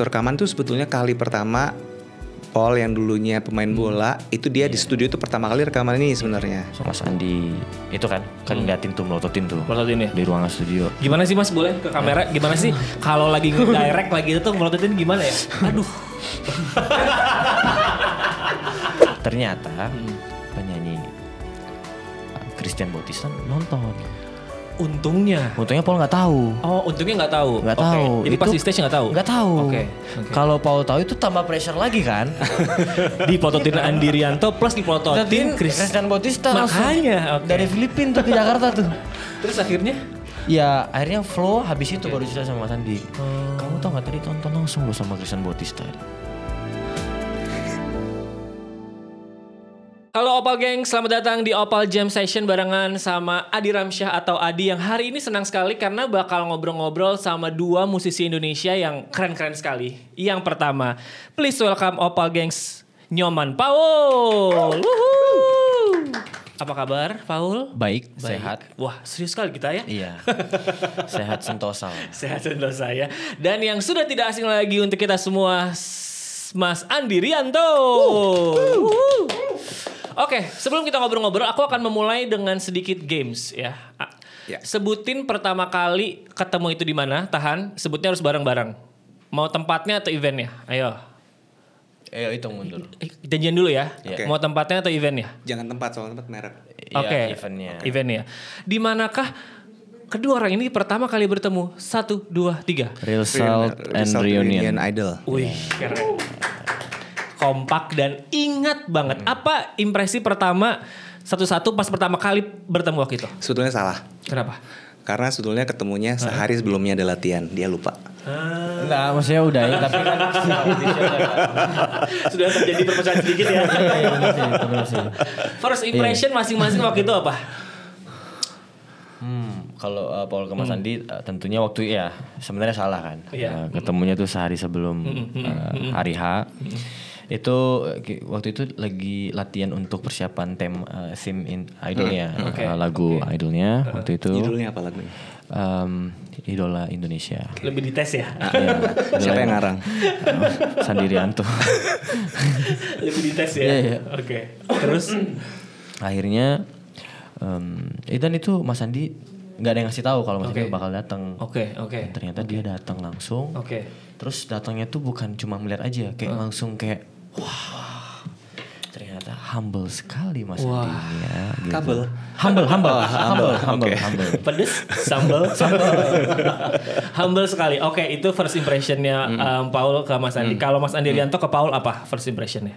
rekaman tuh sebetulnya kali pertama Paul yang dulunya pemain bola itu dia di studio itu pertama kali rekaman ini sebenarnya. Mas Andi itu kan ngeliatin tuh melototin ya di ruangan studio. Gimana sih Mas, boleh ke kamera? Gimana sih kalau lagi nge-direct lagi itu melototin gimana ya? Aduh. Ternyata penyanyi Christian Bautista nonton. Untungnya Paul nggak tahu. Oh, untungnya nggak tahu. Nggak tahu. Jadi pas Itu di stage nggak tahu. Nggak tahu. Oke. Kalau Paul tahu itu tambah pressure lagi kan. Dipototin Andi Rianto plus dipototin Christian Bautista makanya dari Filipina tuh ke Jakarta tuh. Terus akhirnya? Ya akhirnya flow habis itu baru cerita sama Mas Andi. Kamu tau gak tadi tonton langsung lo sama Christian Bautista. Halo Opal Gang, selamat datang di Opal Jam Session barengan sama Adi Ramsyah atau Adi yang hari ini senang sekali karena bakal ngobrol-ngobrol sama dua musisi Indonesia yang keren-keren sekali. Yang pertama, please welcome Opal Gangs Nyoman Paul. Woohoo. Apa kabar Paul? Baik, sehat. Wah serius sekali kita ya. Iya, sehat sentosa. Sehat sentosa ya. Dan yang sudah tidak asing lagi untuk kita semua, Mas Andi Rianto. Oke, sebelum kita ngobrol-ngobrol, aku akan memulai dengan sedikit games ya. Ya. Sebutin pertama kali ketemu itu di mana? Tahan, sebutnya harus bareng-bareng. Mau tempatnya atau eventnya? Ayo. Ayo hitung mundur. Janjian dulu ya. Okay. Mau tempatnya atau eventnya? Jangan tempat, soal tempat merek. Oke. Eventnya. Di manakah kedua orang ini pertama kali bertemu? 1, 2, 3. Real Salt and Reunion Idol. Wih, keren. Kompak dan ingat banget. Apa impresi pertama satu-satu pas pertama kali bertemu waktu itu? Sebetulnya salah. Kenapa? Karena sebetulnya ketemunya sehari sebelumnya ada latihan, dia lupa. Enggak, maksudnya udah ya, tapi kan sudah terjadi perpecahan sedikit ya. First impression masing-masing waktu itu apa? Kalau Paul ke Mas Andi tentunya waktu ya sebenarnya salah kan. Ketemunya tuh sehari sebelum hari H. Itu waktu itu lagi latihan untuk persiapan theme idolnya, lagu idolnya waktu itu. Judulnya apa lagunya? Idola Indonesia. Lebih dites ya? Siapa yang ngarang? Sandi Rianto. Lebih dites ya? Iya. Oke. Terus? Akhirnya dan itu Mas Andi nggak ada yang ngasih tahu kalau Mas Andi bakal datang. Oke. Ternyata dia datang langsung. Terus datangnya tuh bukan cuma melihat aja, kayak langsung kayak wah. Ternyata humble sekali Mas Andi ini ya. Gitu. Kabel. Humble. Pedes, sambal. Humble sekali. Oke, itu first impressionnya Paul ke Mas Andi. Kalau Mas Andi Rianto ke Paul apa first impressionnya?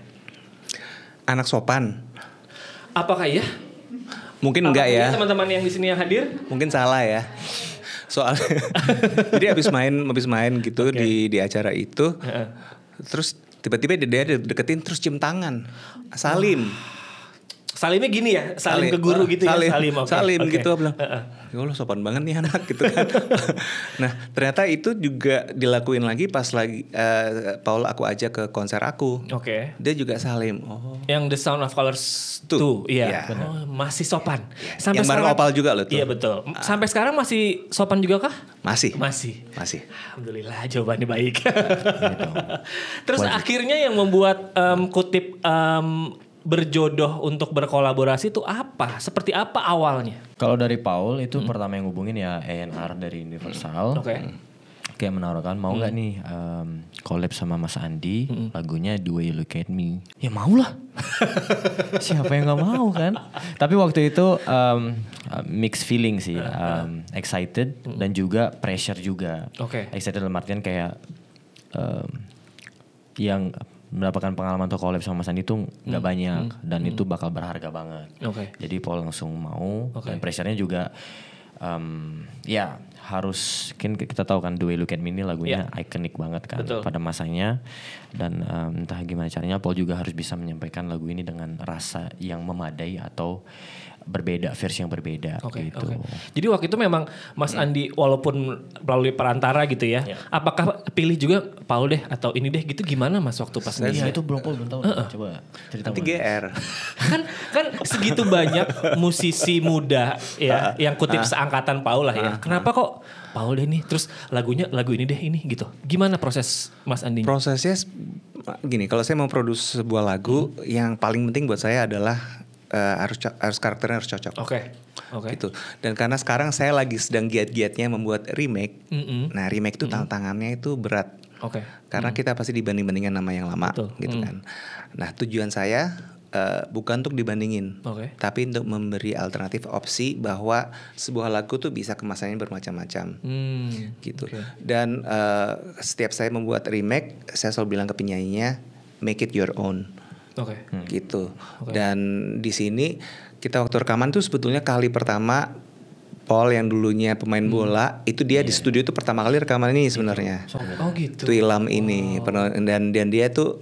Anak sopan. Apakah iya? Mungkin enggak ya. Teman-teman yang di sini yang hadir? Mungkin salah ya. Soalnya jadi habis main gitu di acara itu. Terus tiba-tiba dia deketin terus cium tangan. Salim. Salimnya gini ya, salim ke guru gitu ya. Salim gitu bilang. Ya Allah sopan banget nih anak gitu kan. Nah ternyata itu juga dilakuin lagi pas lagi Paul aku ajak ke konser aku. Dia juga salim. Yang The Sound of Colors 2. Iya. Masih sopan. Sampai yang bareng Opal juga loh tuh. Iya betul. Sampai sekarang masih sopan juga kah? Masih. Alhamdulillah jawabannya baik. Terus akhirnya yang membuat kutip berjodoh untuk berkolaborasi itu apa? Seperti apa awalnya? Kalau dari Paul itu pertama yang hubungin ya A&R dari Universal. Kayak menawarkan mau nggak nih collab sama Mas Andi lagunya The Way You Look At Me. Ya mau lah. Siapa yang nggak mau kan? Tapi waktu itu mixed feeling sih, excited dan juga pressure juga. Excited dalam artian kayak yang mendapatkan pengalaman untuk collab sama Mas Andi tuh nggak banyak dan itu bakal berharga banget. Jadi Paul langsung mau dan pressure-nya juga ya harus kan kita tahu kan The Way You Look At Me ini lagunya ikonik banget kan pada masanya dan entah gimana caranya Paul juga harus bisa menyampaikan lagu ini dengan rasa yang memadai atau berbeda, versi yang berbeda gitu. Jadi waktu itu memang Mas Andi walaupun melalui perantara gitu ya, apakah pilih juga Paul deh atau ini deh gitu gimana Mas waktu pas Iya itu belum tahu. Coba cerita. Nanti GR. kan segitu banyak musisi muda ya yang kutip seangkatan Paul lah ya. Kenapa kok kok Paul deh nih, terus lagu ini deh ini gitu. Gimana proses Mas Andi? Prosesnya gini, kalau saya mau produce sebuah lagu, yang paling penting buat saya adalah harus karakternya harus cocok. Oke. Gitu. Dan karena sekarang saya lagi sedang giat-giatnya membuat remake. Nah, remake itu tantangannya itu berat. Karena kita pasti dibanding-bandingkan nama yang lama. Betul. Gitu kan. Nah, tujuan saya bukan untuk dibandingin, tapi untuk memberi alternatif opsi bahwa sebuah lagu tuh bisa kemasannya bermacam-macam, gitu. Dan setiap saya membuat remake, saya selalu bilang ke penyanyinya, make it your own, gitu. Dan di sini kita waktu rekaman tuh sebetulnya kali pertama Paul yang dulunya pemain bola itu dia di studio itu pertama kali rekaman ini sebenarnya. Gitu. Tuilam ini, dan dia tuh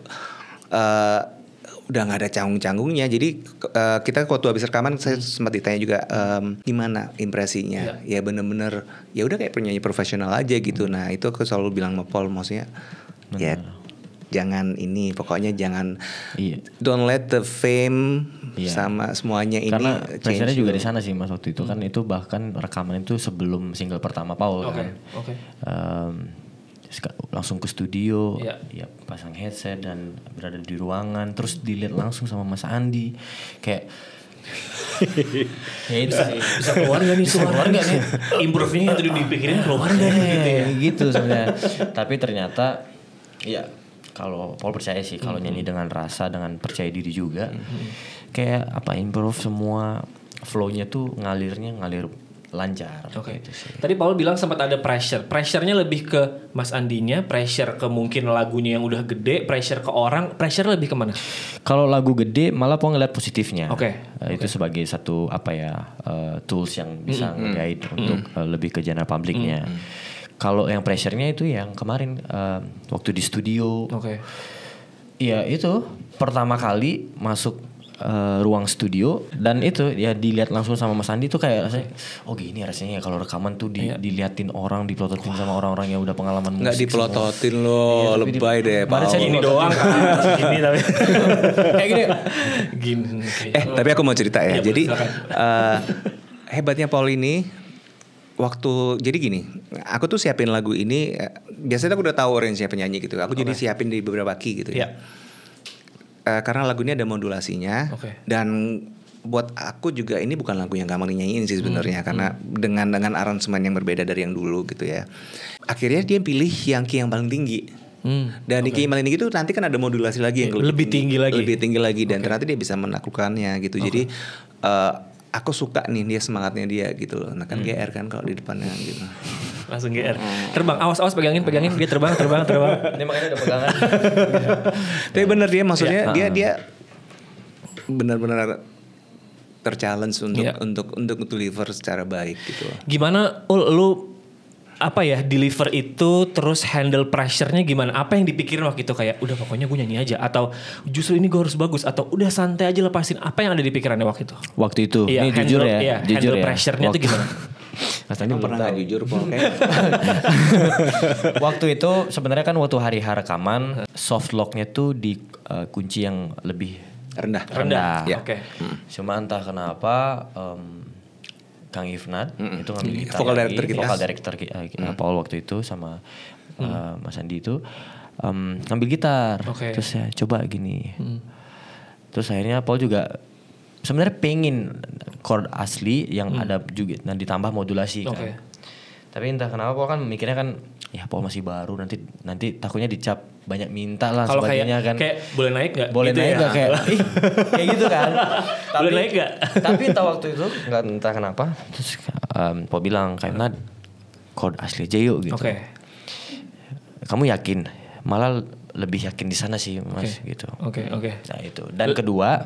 udah nggak ada canggung-canggungnya. Jadi kita waktu habis rekaman saya sempat ditanya juga gimana impresinya. Ya bener-bener ya udah kayak penyanyi profesional aja gitu. Nah itu aku selalu bilang sama Paul, maksudnya ya jangan ini, pokoknya jangan don't let the fame sama semuanya ini. Karena pressure-nya juga di sana sih Mas waktu itu kan, itu bahkan rekaman itu sebelum single pertama Paul kan. Langsung ke studio, ya pasang headset dan berada di ruangan, terus dilihat langsung sama Mas Andi, kayak ya itu bisa keluar gak nih suara gak nih, improve-nya yang tadi dipikirin keluar gak nih gitu ya, gitu sebenarnya. Tapi ternyata ya kalau Paul percaya sih kalau nyanyi dengan rasa, dengan percaya diri juga, kayak apa improve semua flow-nya tuh ngalir lancar. Gitu sih. Tadi Paul bilang sempat ada pressure-nya lebih ke Mas Andinya, pressure ke mungkin lagunya yang udah gede, pressure ke orang, pressure lebih kemana? Kalau lagu gede malah Paul ngeliat positifnya. Itu sebagai satu tools yang bisa nge-guide untuk lebih ke general publiknya. Kalau yang pressure-nya itu yang kemarin waktu di studio. Iya itu pertama kali masuk ruang studio dan itu ya dilihat langsung sama Mas Andi tuh kayak rasanya gini rasanya kalau rekaman tuh diliatin orang, dipelototin sama orang-orang yang udah pengalaman musik. Nggak dipelototin loh, lebay deh Paul. Saya gini doang kan, gini tapi kayak gini. Tapi aku mau cerita ya. Jadi hebatnya Paul ini jadi gini, aku tuh siapin lagu ini, biasanya aku udah tahu range-nya penyanyi gitu. Aku jadi siapin di beberapa key gitu ya. Karena lagu ini ada modulasinya, dan buat aku juga ini bukan lagu yang gampang dinyanyiin sih sebenarnya, karena dengan aransemen yang berbeda dari yang dulu gitu ya. Akhirnya dia pilih yang key yang paling tinggi, dan di key yang paling tinggi itu nanti kan ada modulasi lagi yang lebih tinggi lagi, dan ternyata dia bisa menaklukkannya gitu. Jadi aku suka nih dia semangatnya dia gitu loh. Nah kan GR kan kalau di depannya gitu. Langsung GR. Terbang, awas pegangin dia terbang. Ini makanya ada pegangan. Tapi bener dia maksudnya dia benar-benar terchallenge untuk deliver secara baik gitu. Gimana lu deliver itu terus handle pressure-nya gimana? Apa yang dipikirin waktu itu, kayak udah pokoknya gue nyanyi aja, atau justru ini gue harus bagus, atau udah santai aja lepasin? Apa yang ada di pikirannya waktu itu? Waktu itu, ini jujur ya. Handle pressure-nya itu gimana? Mas Andi pernah gak jujur Paul? Waktu itu sebenarnya kan waktu hari rekaman soft lock-nya tuh di kunci yang lebih rendah. Ya. Cuma entah kenapa Kang Ifnat itu ngambil gitar, vokal director Paul waktu itu sama Mas Andi itu ngambil gitar. Terus saya coba gini. Terus akhirnya Paul juga sebenarnya pengen chord asli yang ada juga dan ditambah modulasi kan. Tapi entah kenapa Paul kan mikirnya kan ya Paul masih baru, nanti takutnya dicap banyak minta lah sebagainya kan. Kayak boleh naik gak? Boleh gitu naik gak kayak kayak gitu kan. Boleh naik gak? Tapi waktu itu entah kenapa terus Paul bilang kayak chord asli aja yuk gitu. Kamu yakin? Malah lebih yakin di sana sih Mas gitu. Nah itu. Dan kedua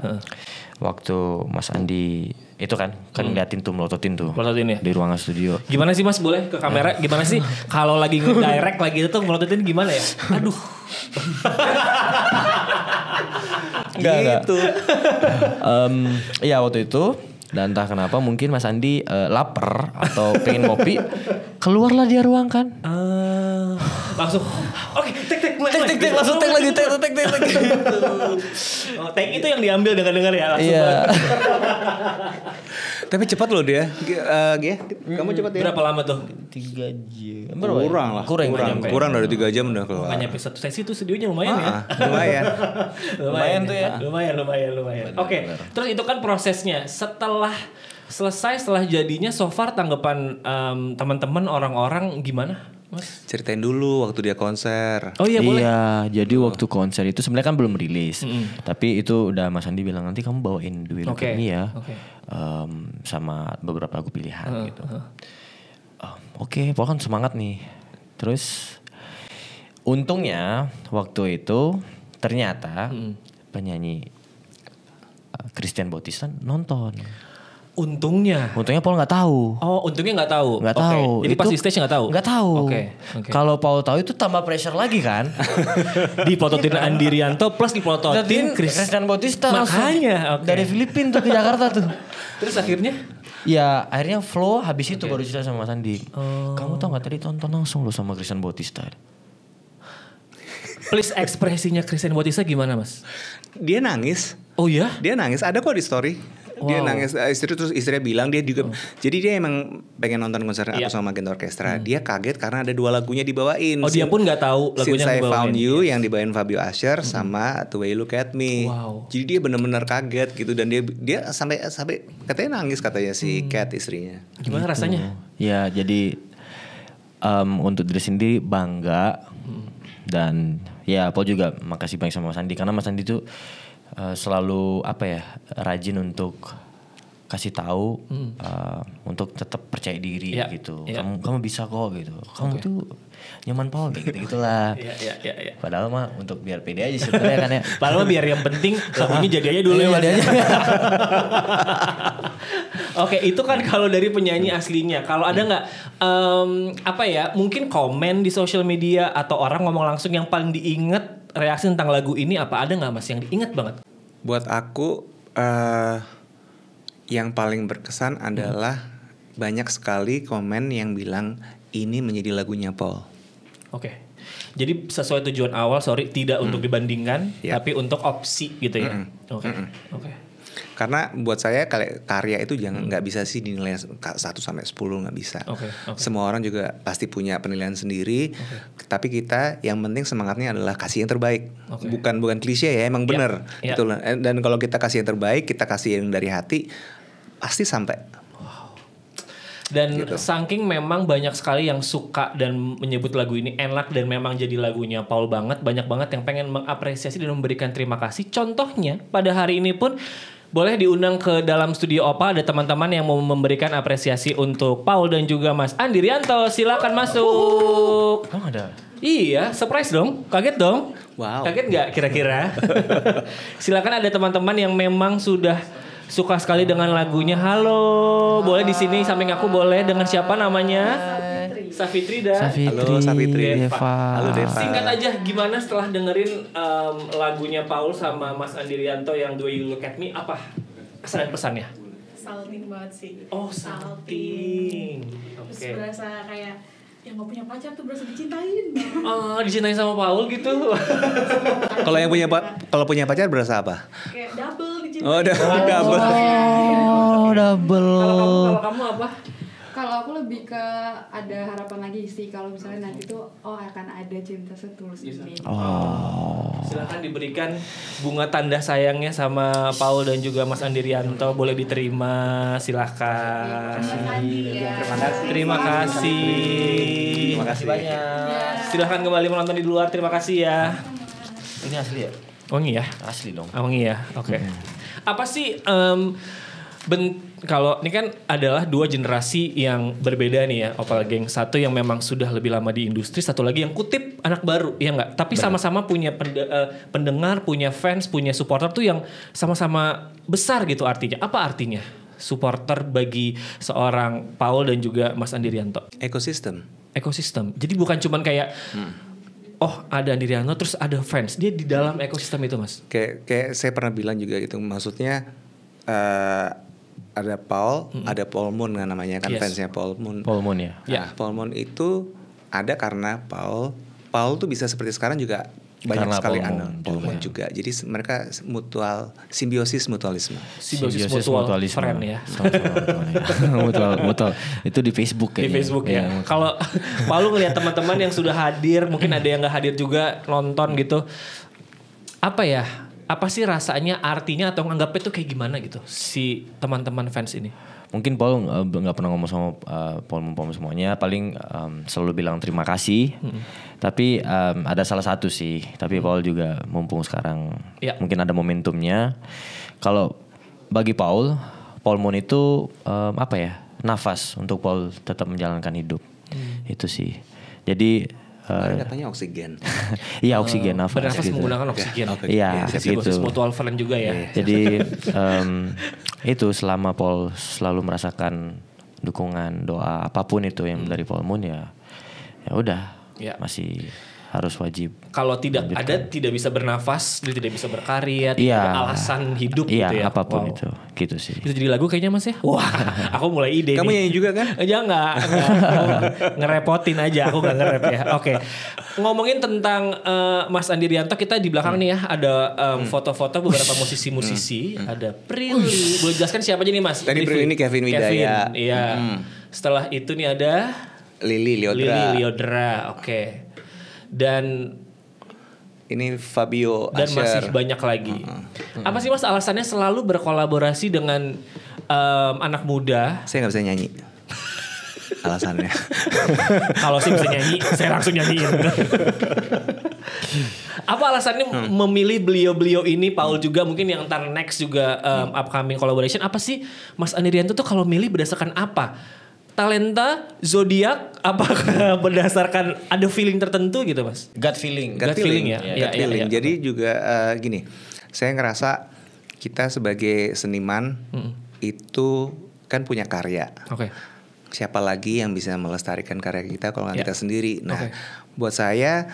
waktu Mas Andi itu kan ngeliatin tuh melototin ya? Di ruangan studio. Gimana sih Mas, boleh ke kamera? Gimana sih kalau lagi nge-direct lagi itu melototin gimana ya? Aduh. Enggak. Iya waktu itu, dan entah kenapa mungkin Mas Andi lapar atau pengen ngopi, keluarlah dia ruang kan. Langsung. Oke, tek mulai. Tek langsung tek lagi. Oh, tek itu yang diambil dengar ya langsung. Iya. Tapi cepat loh dia. Kamu cepat ya? Berapa lama tuh? 3 jam. Kurang dari 3 jam udah keluar. Makanya satu sesi tuh studionya lumayan ya. Lumayan tuh ya. Lumayan. Oke. Terus itu kan prosesnya. Setelah jadinya, so far tanggapan teman-teman orang-orang gimana, Mas? Ceritain dulu waktu dia konser. Oh iya boleh. Iya, jadi waktu konser itu sebenarnya kan belum rilis. Tapi itu udah Mas Andi bilang nanti kamu bawain Do You Look At Me ya. Sama beberapa lagu pilihan gitu. Oke, pokoknya semangat nih. Terus untungnya waktu itu ternyata penyanyi Christian Bautista nonton. Untungnya Paul nggak tahu. Oh, untungnya nggak tahu. Nggak tahu. Jadi pas di stage nggak tahu. Nggak tahu. Oke. Kalau Paul tahu itu tambah pressure lagi kan. Dipototin Andi Rianto plus dipototin Christian Bautista. Makanya dari Filipina tuh ke Jakarta tuh. Terus akhirnya? Ya akhirnya flow habis itu baru cerita sama Mas Andi. Kamu tahu nggak tadi tonton langsung lo sama Christian Bautista. Please ekspresinya Christian Bautista gimana, Mas? Dia nangis. Oh ya? Dia nangis. Ada kok di story. Dia nangis, istrinya bilang dia juga. Jadi dia emang pengen nonton konser aku sama Magenta Orchestra. Dia kaget karena ada 2 lagunya dibawain. Oh, dia pun nggak tahu lagunya Since I Found You yang dibawain Fabio Asher sama The Way You Look At Me. Wow. Jadi dia benar-benar kaget gitu dan dia sampai katanya nangis katanya si Kat istrinya. Gimana rasanya? Ya jadi untuk diri sendiri bangga dan ya Paul juga makasih banyak sama Mas Andi karena Mas Andi tuh selalu rajin untuk kasih tahu untuk tetap percaya diri gitu. Kamu bisa kok gitu. Kamu tuh nyaman Paul gitulah. Iya. Padahal mah untuk biar pede aja sebenarnya kan ya. Padahal biar yang penting lagunya jadi aja dulu ya. Oke, itu kan kalau dari penyanyi aslinya. Kalau ada nggak mungkin komen di sosial media atau orang ngomong langsung yang paling diinget reaksi tentang lagu ini apa? Ada nggak Mas yang diingat banget? Buat aku yang paling berkesan adalah banyak sekali komen yang bilang ini menjadi lagunya Paul. Oke. Jadi sesuai tujuan awal, tidak untuk dibandingkan, tapi untuk opsi gitu ya. Oke. Karena buat saya karya itu nggak bisa sih dinilai 1 sampai 10, nggak bisa. Semua orang juga pasti punya penilaian sendiri. Tapi kita yang penting semangatnya adalah kasih yang terbaik. Bukan klise ya, emang bener. Gitu. Dan kalau kita kasih yang terbaik, kita kasih yang dari hati, pasti sampai. Dan saking memang banyak sekali yang suka dan menyebut lagu ini enak dan memang jadi lagunya Paul banget. Banyak banget yang pengen mengapresiasi dan memberikan terima kasih. Contohnya pada hari ini pun boleh diundang ke dalam studio Opal. Ada teman-teman yang mau memberikan apresiasi untuk Paul dan juga Mas Andi Rianto. Silakan masuk. Oh ada? Iya, surprise dong. Kaget dong. Wow. Kaget gak kira-kira? Silakan, ada teman-teman yang memang sudah suka sekali dengan lagunya. Halo, boleh di sini samping aku, boleh dengan siapa namanya? Safitri dan Halo Safitri. Deva. Halo Deva. Singkat aja, gimana setelah dengerin lagunya Paul sama Mas Andi Rianto yang The Way You Look At Me, apa kesan dan pesannya? Salting banget sih. Oh, salting. Terus berasa kayak yang gak punya pacar tuh berasa dicintain. Dicintain sama Paul gitu. Kalau punya pacar berasa apa? Kayak double dicintain. Oh, double. Kalau kamu apa? Kalau aku lebih ke ada harapan lagi sih, kalau misalnya nanti tuh akan ada cinta setulus ini. Silakan diberikan bunga tanda sayangnya sama Paul dan juga Mas Andi Rianto, boleh diterima, silakan. Terima kasih banyak. Silakan kembali menonton di luar. Terima kasih ya. Ini asli ya? Wangi ya? Asli dong. Wangi ya. Oke. Apa sih kalau ini kan adalah 2 generasi yang berbeda nih ya, Opal Gang. Satu yang memang sudah lebih lama di industri, satu lagi yang kutip anak baru, ya nggak? Tapi sama-sama punya pendengar, punya fans, punya supporter tuh yang sama-sama besar gitu artinya. Apa artinya supporter bagi seorang Paul dan juga Mas Andi Rianto? Ekosistem. Jadi bukan cuman kayak ada Andi Rianto terus ada fans. Dia di dalam ekosistem itu, Mas. Kayak saya pernah bilang juga gitu, maksudnya ada Paul, ada Paul Moon kan namanya kan, fansnya Paul Moon. Paul Moon ya. Paul Moon itu ada karena Paul tuh bisa seperti sekarang juga banyak sekali anak Paul juga. Jadi mereka simbiosis mutualisme. Simbiosis mutualisme. Keren ya. Mutual. Itu di Facebook kayaknya. Di Facebook ya. Kalau Paul ngelihat teman-teman yang sudah hadir, mungkin ada yang nggak hadir juga nonton gitu. Apa ya? Apa sih rasanya, artinya atau nganggapnya tuh kayak gimana gitu si teman-teman fans ini? Mungkin Paul nggak pernah ngomong sama Paul semuanya, paling selalu bilang terima kasih. Tapi ada salah satu sih, tapi Paul juga mumpung sekarang mungkin ada momentumnya. Kalau bagi Paul Moon itu nafas untuk Paul tetap menjalankan hidup. Itu sih. Jadi katanya oksigen. Iya oksigen, nafas bernafas gitu. Menggunakan oksigen. Iya gitu. Mutual friend juga ya. Jadi itu selama Paul selalu merasakan dukungan, doa apapun itu yang dari Paul Moon ya udah masih harus wajib. Kalau tidak ada, tidak bisa bernafas, tidak bisa berkarya, tidak ada alasan hidup gitu ya. Apapun itu, gitu sih. Bisa jadi lagu kayaknya Mas ya? Wah, aku mulai ide. Kamu nyanyi juga kan? Jangan, ngerepotin aja, aku gak nge-rap ya. Oke. Ngomongin tentang Mas Andi Rianto, kita di belakang nih ya ada foto-foto beberapa musisi-musisi, ada Prilly. Boleh jelaskan siapa aja nih Mas? Tadi Prilly ini Kevin Widaya. Iya. Setelah itu nih ada Lili Liodra. Oke. Dan ini Fabio dan Asher. Masih banyak lagi. Apa sih Mas alasannya selalu berkolaborasi dengan anak muda? Saya nggak bisa nyanyi. Alasannya. Kalau sih bisa nyanyi, saya langsung nyanyiin. Apa alasannya memilih beliau-beliau ini? Paul juga mungkin yang ntar next juga upcoming collaboration. Apa sih Mas Andi Rianto tuh kalau milih berdasarkan apa? Talenta, zodiak, apakah berdasarkan ada feeling tertentu gitu Mas? Gut feeling ya. Gut feeling. Jadi juga gini, saya ngerasa kita sebagai seniman itu kan punya karya. Oke. Siapa lagi yang bisa melestarikan karya kita kalau nggak kita sendiri? Nah, buat saya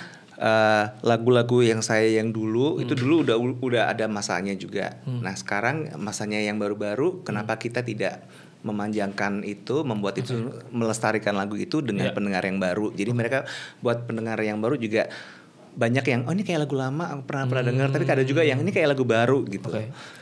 lagu-lagu yang dulu itu dulu udah ada masanya juga. Nah, sekarang masanya yang baru-baru, kenapa kita tidak memanjangkan itu, membuat itu, melestarikan lagu itu dengan pendengar yang baru. Jadi mereka buat pendengar yang baru juga banyak yang ini kayak lagu lama pernah dengar, tapi ada juga yang ini kayak lagu baru gitu.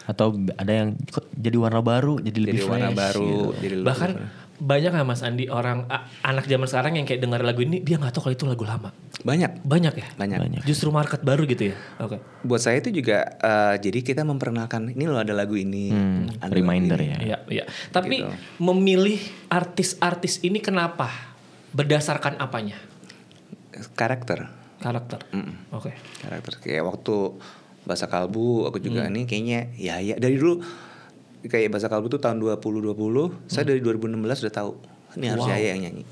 Atau ada yang jadi warna baru, jadi lebih warna baru, gitu. jadi bahkan banyak gak Mas Andi orang anak zaman sekarang yang kayak dengar lagu ini dia nggak tahu kalau itu lagu lama. Banyak ya. Banyak. Justru market baru gitu ya. Oke. Buat saya itu juga jadi kita memperkenalkan ini loh ada lagu ini. Reminder ini. Ya. Tapi gitu. Memilih artis-artis ini kenapa? Berdasarkan apanya? Karakter. Oke. Karakter kayak waktu Bahasa Kalbu aku juga ini kayaknya ya dari dulu kayak Bahasa Kalbu tuh tahun 2020, saya dari 2016 udah tahu ini harus Yaya yang nyanyi.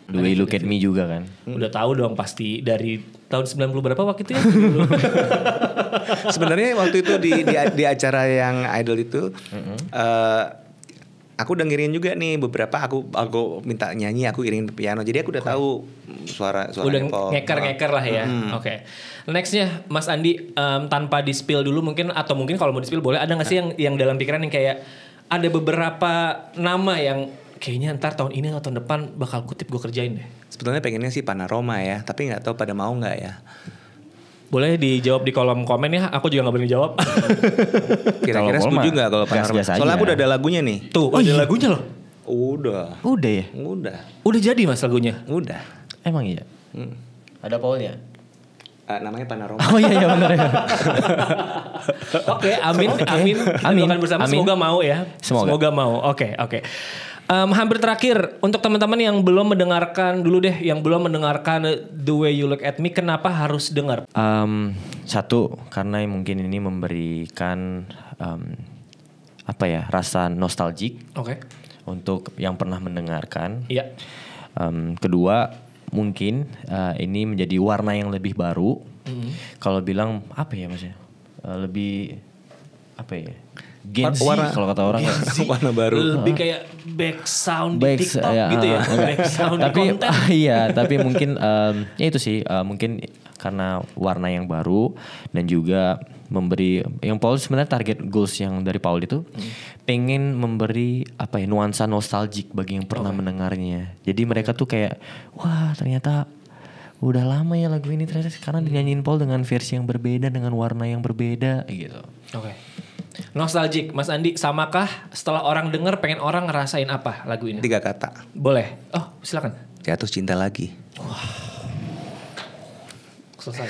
The Way You Look At Me juga kan. Udah tahu dong pasti dari tahun 90 berapa waktu itu ya? Sebenarnya waktu itu di acara yang Idol itu aku udah ngiringin juga nih beberapa, aku minta nyanyi, aku iringin piano. Jadi aku udah tahu suara udah ngeker lah ya. Oke. Nextnya Mas Andi tanpa di-spill dulu mungkin, atau mungkin kalau mau di-spill boleh, ada gak sih yang dalam pikiran yang kayak ada beberapa nama yang kayaknya ntar tahun ini atau tahun depan bakal kutip gue kerjain deh? Sebetulnya pengennya sih Panorama ya, tapi gak tahu pada mau gak ya. Boleh dijawab di kolom komen ya, aku juga gak berani jawab. Kira-kira setuju gak kalau Panorama? Soalnya aku udah ada lagunya nih. Tuh, ada lagunya loh. Udah ya? Udah jadi Mas lagunya? Udah. Emang iya? Ada Paulnya? Namanya Panorama. Oh iya benar ya. Oke, amin. Kita doakan bersama, semoga mau ya. Semoga mau. Oke. Hampir terakhir untuk teman-teman yang belum mendengarkan The Way You Look At Me, kenapa harus dengar? Satu, karena mungkin ini memberikan rasa nostalgic. Oke. Untuk yang pernah mendengarkan. Iya. Kedua, mungkin ini menjadi warna yang lebih baru. Kalau bilang Mas ya? Lebih Gen Z kalau kata orang. Warna baru. Lebih kayak back sound di TikTok gitu ya. Back sound di konten. Tapi mungkin ya itu sih mungkin karena warna yang baru dan juga memberi yang Paul sebenarnya target goals yang dari Paul itu pengen memberi nuansa nostalgic bagi yang pernah mendengarnya. Jadi mereka tuh kayak wah ternyata udah lama ya lagu ini ternyata sekarang dinyanyiin Paul dengan versi yang berbeda, dengan warna yang berbeda gitu. Oke. Nostalgic, Mas Andi, samakah setelah orang denger pengen orang ngerasain apa lagu ini? 3 kata. Boleh. Oh, silakan. Jatuh cinta lagi. Wah. Selesai.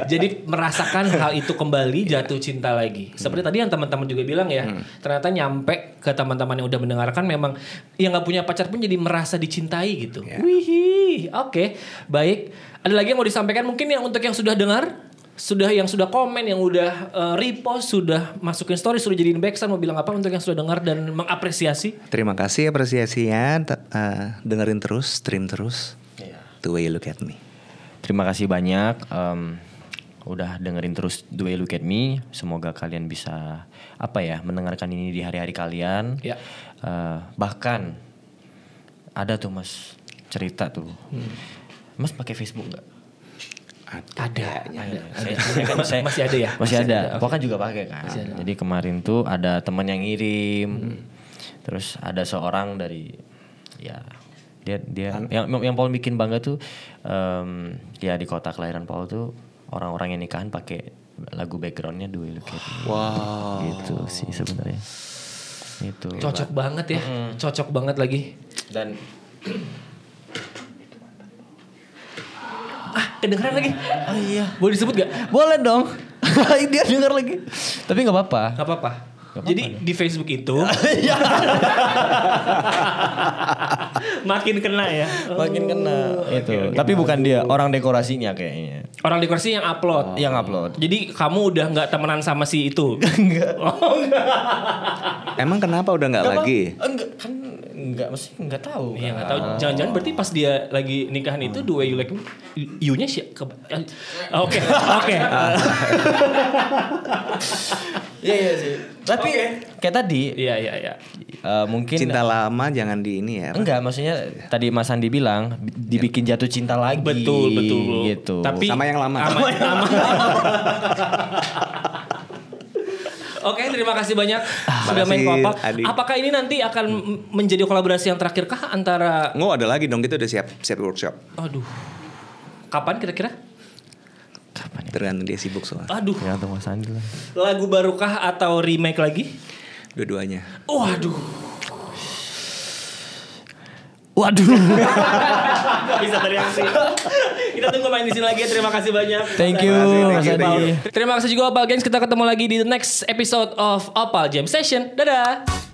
Jadi merasakan hal itu kembali, jatuh cinta lagi. Seperti tadi yang teman-teman juga bilang ya, ternyata nyampe ke teman-teman yang udah mendengarkan memang yang nggak punya pacar pun jadi merasa dicintai gitu. Wih, oke, baik. Ada lagi yang mau disampaikan mungkin yang untuk yang sudah dengar, yang sudah komen, yang udah repost, sudah masukin story, sudah jadiin backsound, mau bilang apa untuk yang sudah dengar dan mengapresiasi? Terima kasih apresiasinya, dengerin terus, stream terus. The Way You Look At Me. Terima kasih banyak udah dengerin terus The Way You Look At Me. Semoga kalian bisa mendengarkan ini di hari-hari kalian. Bahkan ada tuh Mas cerita tuh. Mas pakai Facebook nggak? Ada. Masih ada ya? Masih ada. Pokoknya juga pakai kan. Jadi kemarin tuh ada teman yang ngirim. Terus ada seorang dari dia yang Paul bikin bangga tuh di kota kelahiran Paul tuh orang-orang yang nikahan pakai lagu backgroundnya The Way You Look At Me. Wow. Gitu sih sebenarnya. Itu. Cocok banget ya. Cocok banget lagi. Dan kedengeran lagi. Oh iya. Boleh disebut gak? Boleh dong. Dia denger lagi. Tapi gak apa-apa. Gak apa-apa. Jadi di Facebook itu makin kena ya. Makin kena itu. Okay. Tapi bukan dia, orang dekorasinya kayaknya. Orang dekorasi yang upload. Yang upload. Jadi kamu udah nggak temenan sama si itu? Enggak. Emang kenapa udah nggak lagi? Enggak, mesti nggak tahu. Iya nggak tahu. Jangan-jangan berarti pas dia lagi nikahan itu The Way You Like Me, you-nya sih. Oke. Iya sih. Tapi kayak tadi. Iya. Mungkin cinta lama jangan di ini ya. Enggak, maksudnya tadi Mas Andi bilang dibikin jatuh cinta lagi. Betul. Gitu. Tapi sama yang lama. Oke, terima kasih banyak sudah main Papa. Apakah ini nanti akan menjadi kolaborasi yang terakhir kah antara? Ada lagi dong, kita udah siap workshop. Aduh. Kapan kira-kira? Tergantung dia sibuk soalnya. Aduh. Tergantung Mas Andi lah. Lagu barukah atau remake lagi? Dua-duanya. Waduh. Gak bisa bereaksi. Kita tunggu main di sini lagi. Terima kasih banyak. Thank you Mas Andi. Terima kasih juga Opal Gengs. Kita ketemu lagi di the next episode of Opal Jam Session. Dadah.